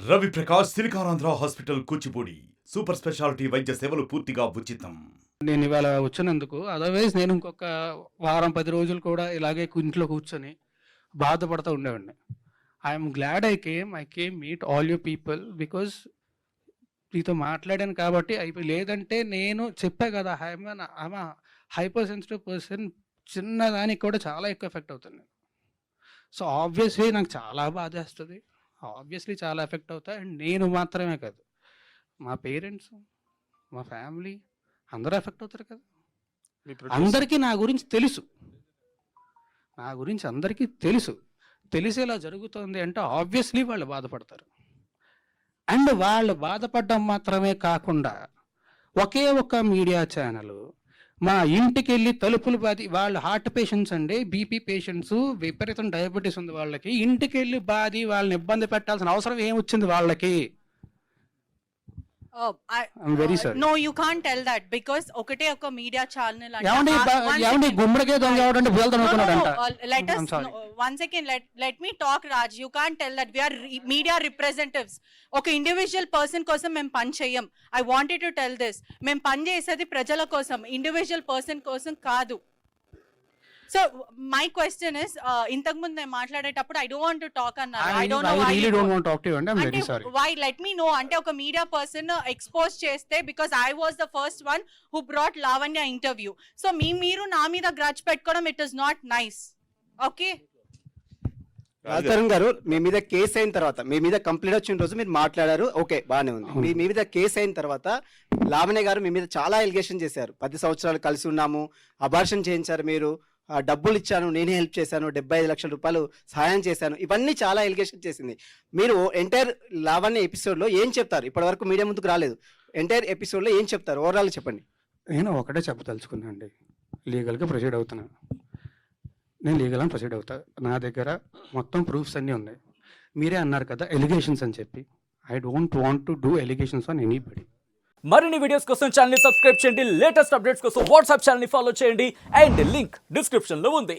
Ravi Prakash Siliconandhra hospital Kuchipudi super speciality వైద్య సేవలు పూర్తిగా ఉచితం. నేను ఇవాళ వచ్చినందుకు అదర్వైజ్ నేను ఇంకొక వారం 10 రోజులు కూడా ఇలాగే ఇంట్లో కూర్చొని బాధపడుతూ ఉండేవాడిని. I'm glad I came meet all you people because మీతో మాట్లాడాను కాబట్టి అయిపోయి. లేదంటే నేను చెప్పా కదా, ఐఎమ్ హైపర్ సెన్సిటివ్ పర్సన్. చిన్నదానికి కూడా చాలా ఎక్కువ ఎఫెక్ట్ అవుతుంది. సో ఆబ్వియస్లీ నాకు చాలా బాధేస్తుంది, ఆబ్వియస్లీ చాలా ఎఫెక్ట్ అవుతాయి. అండ్ నేను మాత్రమే కాదు, మా పేరెంట్స్, మా ఫ్యామిలీ అందరూ ఎఫెక్ట్ అవుతారు కదా. అందరికీ నా గురించి తెలుసు, అందరికీ తెలిసి ఇలా జరుగుతుంది అంటే ఆబ్వియస్లీ వాళ్ళు బాధపడతారు. అండ్ వాళ్ళు బాధపడడం మాత్రమే కాకుండా ఒకే ఒక్క మీడియా ఛానల్ మా ఇంటికి వెళ్ళి తలుపులు బాది, వాళ్ళు హార్ట్ పేషెంట్స్ అండి, బీపీ పేషెంట్స్, విపరీతం డయాబెటీస్ ఉంది వాళ్ళకి, ఇంటికి వెళ్ళి బాది వాళ్ళని ఇబ్బంది పెట్టాల్సిన అవసరం ఏమొచ్చింది వాళ్ళకి? I'm very sorry. No, you can't tell that because ఒకటే ఒక మీడియా ఛానల్ అంటే గుమ్మడికే దొంగ ఎవడంటే బోల్తా అనుకున్నాడంట. Let us one second, let me talk, Raj. You can't tell that we are media representatives. ఒక ఇండివిజువల్ పర్సన్ కోసం మేము పని చేయం. I wanted to tell this. మేము పని చేసేది ప్రజల కోసం, ఇండివిజువల్ పర్సన్ కోసం కాదు. సో మై క్వశ్చన్ ఇస్, ఇంతకు ముందు నేను మాట్లాడేటప్పుడు I don't want to talk అన్నారు. I really don't want to talk to you and I'm very sorry. Why? Let me know. అంటే ఒక మీడియా పర్సన్ ఎక్స్పోజ్ చేస్తే, because I was the first one who brought Lavanya interview. So మీరు నా మీద grudge పెట్టుకోవడం, it is not nice. Okay Raj Tarun గారు, మీ మీద case అయిన తర్వాత, మీ మీద కంప్లైంట్ వచ్చిన రోజు మీరు మాట్లాడారు, ఓకే బాగానే ఉంది. మీ మీద కేసు అయిన తర్వాత లావణ్య గారు మీ మీద చాలా ఎలిగేషన్ చేశారు. 10 సంవత్సరాలు కలిసి ఉన్నాము, అబార్షన్ చేయించారు, మీరు డబ్బులు ఇచ్చాను, నేనే హెల్ప్ చేశాను, 75 లక్షల రూపాయలు సహాయం చేశాను, ఇవన్నీ చాలా ఎలిగేషన్ చేసింది. మీరు ఎంటైర్ లావణ్య ఎపిసోడ్లో ఏం చెప్తారు? ఇప్పటి వరకు మీడియా ముందుకు రాలేదు, ఎంటైర్ ఎపిసోడ్లో ఏం చెప్తారు? ఓవరాల్ చెప్పండి. నేను ఒకటే చెప్పదలుచుకున్నా అండి, లీగల్గా ప్రొసీడ్ అవుతున్నాను. నేను లీగల్గా ప్రొసీడ్ అవుతా. నా దగ్గర మొత్తం ప్రూఫ్స్ అన్నీ ఉన్నాయి. మీరే అన్నారు కదా ఎలిగేషన్స్ అని చెప్పి. I don't want to do allegations on anybody. మరిన్ని వీడియోస్ కోసం ఛానల్ ని సబ్స్క్రైబ్ చేయండి, లేటెస్ట్ అప్డేట్స్ కోసం వాట్సాప్ ఛానల్ ని ఫాలో చేయండి, అండ్ లింక్ డిస్క్రిప్షన్ లో ఉంది.